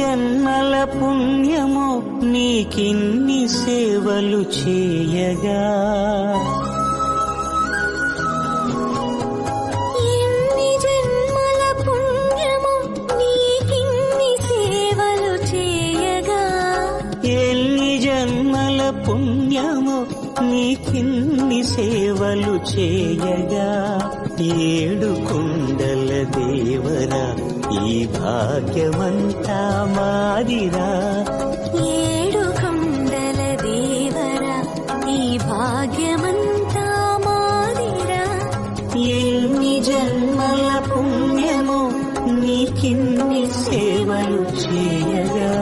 జన్మల పుణ్యమో నీకిన్ని సేవలు చేయగా, ఎన్ని జన్మల పుణ్యమో నీకిన్ని సేవలు చేయగా, ఎన్ని జన్మల పుణ్యమో నీకిన్ని సేవలు చేయగా, ఏడు కొండల దేవరా ఈ భాగ్యమంతా మాదిరా, ఏడు కొండల దేవరా ఈ భాగ్యమంతా మాదిరా, ఎన్ని జన్మల పుణ్యమో నీకిన్ని సేవలు చేయగా.